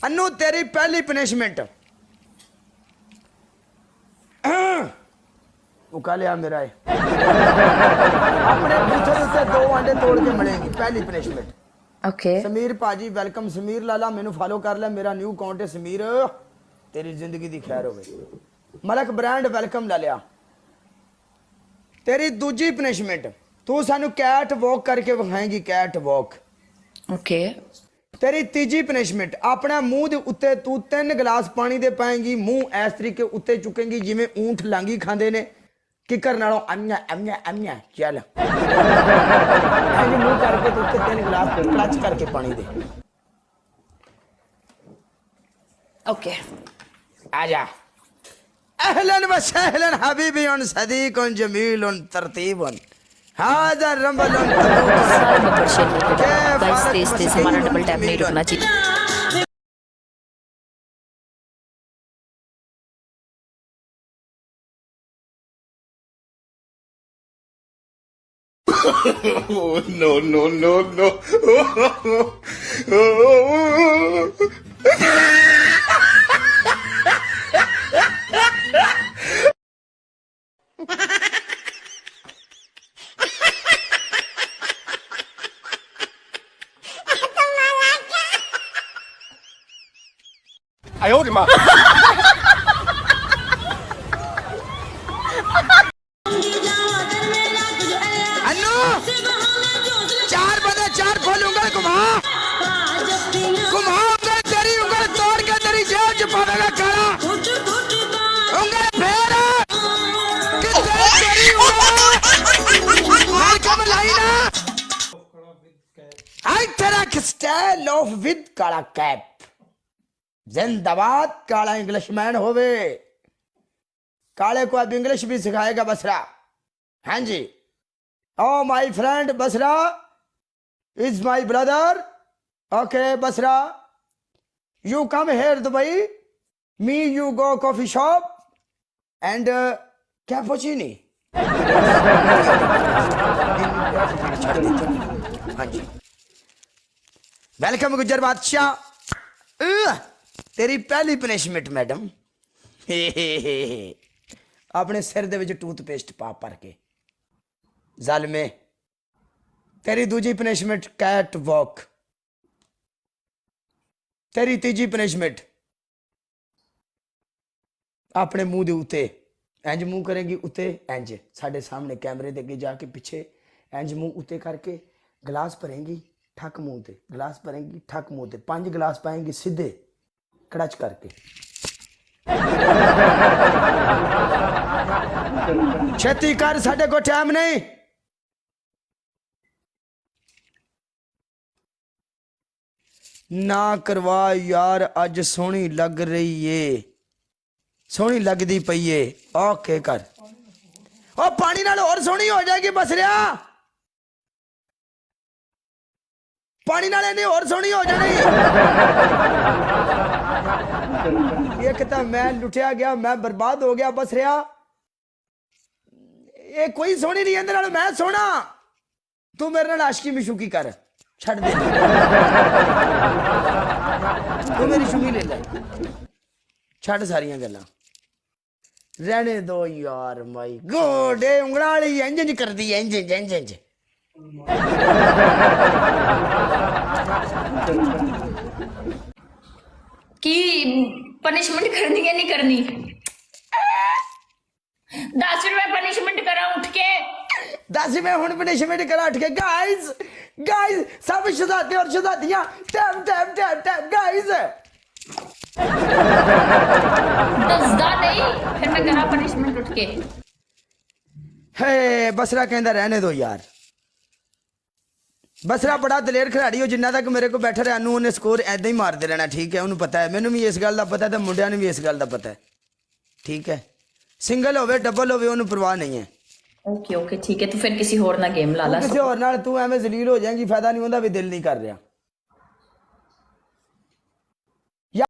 अन्नू तेरी पहली पनिशमेंट उका लिया मेरा है अपने बूथे से 2 अंडे तोड़ के मिलेंगी पहली पनिशमेंट ओके समीर भाजी वेलकम समीर लाला मैनू फॉलो कर ले मेरा न्यू अकाउंट है समीर तेरी जिंदगी दी खैर होवे मलक ब्रांड वेलकम ला लिया तेरी दूजी पनिशमेंट तू सानू कैट वॉक करके विखाएंगी कैट वॉक ओके तेरी तीजी पनिशमेंट अपना मुंह दे उत्ते तू 3 गिलास पानी दे पाएंगी मुंह इस तरीके उत्ते चुकेंगी जिवें ऊंट लांगी खांदे ने किकर नालों अम्या अम्या अम्या चल मुंह करके तू 3 गिलास क्लच करके पानी दे ओके आजा अहलन व सहलन हबीबी उन सदीक उन जमील उन तरतीब उन हाज़र रंबल उन गाइस तेज हमारा डबल टैप नहीं रुकना चाहिए No, no, no, no. I owed him up. Annu 4 बंदे 4 फुल उंगल घुमा उंगल तेरी उंगल तोड़ के तेरी जेब च पावेगा काला उंगल फेर कि तेरी उंगल वेलकम लाइना आई तेरा स्टाइल ऑफ विद काला कैप जिंदाबाद काला इंग्लिशमैन होवे काले को अब इंग्लिश भी सिखाएगा बसरा हाँ जी oh my friend Basra is my brother okay Basra you come here Dubai me you go coffee shop and cappuccino हाँ जी वेलकम गुजर बादशाह तेरी पहली पनिशमेंट मैडम अपने सिर दे विच टूथपेस्ट पा भर के जालमे तेरी दूजी पनिशमेंट कैट वॉक तेरी तीजी पनिशमेंट अपने मुंह दे उत्ते इंज मुंह करेंगी उत्ते इंज साडे सामने कैमरे दे अगे जाके पीछे इंज मुंह उत्ते करके गिलास भरेंगी ठक मुंह ते गिलास भरेंगी ठक मुंह ते 5 गिलास पाएंगी सीधे कड़च करके छेती कर साडे को टाइम नहीं ना करवा यार अज सोहनी लग रही है सोहनी लगदी पई है ओके कर ओ पानी नाल और सोहनी हो जाएगी बसरिया पानी नाल इन्नी और सोहनी हो जानी एक तो मैं लुटिया गया मैं बर्बाद हो गया बसरिया ये कोई सोहनी नहीं अंदर मैं सोना तू मेरे नाल आशिकी मिशुकी कर छड़ दे तू मेरी शुमी ले ले छड़ सारियां गल्लां रहने दो यार माई गोडे उंगला वाली इंज इंज करदी है इंज इंज इंज इंज की पनिशमेंट करनी या नहीं करनी 10 रुपए पनिशमेंट करा उठ के 10 रुपए हुन पनिशमेंट करा उठ के गाइस गाइस सब शहजादे और शहजादियां tap tap tap tap guys दसदा नहीं फिर मैं करा पनिशमेंट उठ के हे बसरा कहंदा रहने दो यार बसरा बड़ा दलेर खिलाड़ी हो जिन्ना तक मेरे को बैठा रहा उन्हें स्कोर ऐदा ही मारते रहना ठीक है उन्हें पता है मैनू भी इस गल का पता है तो मुंडिया ने भी इस गल का पता है ठीक है सिंगल होवे डबल होवे उन्हें परवाह नहीं है ओके ओके ठीक है तो फिर किसी होर ना गेम ला ला किसी होर नाल तू एवें जलील हो जाएगी फायदा नहीं होंदा भी दिल नहीं कर रहा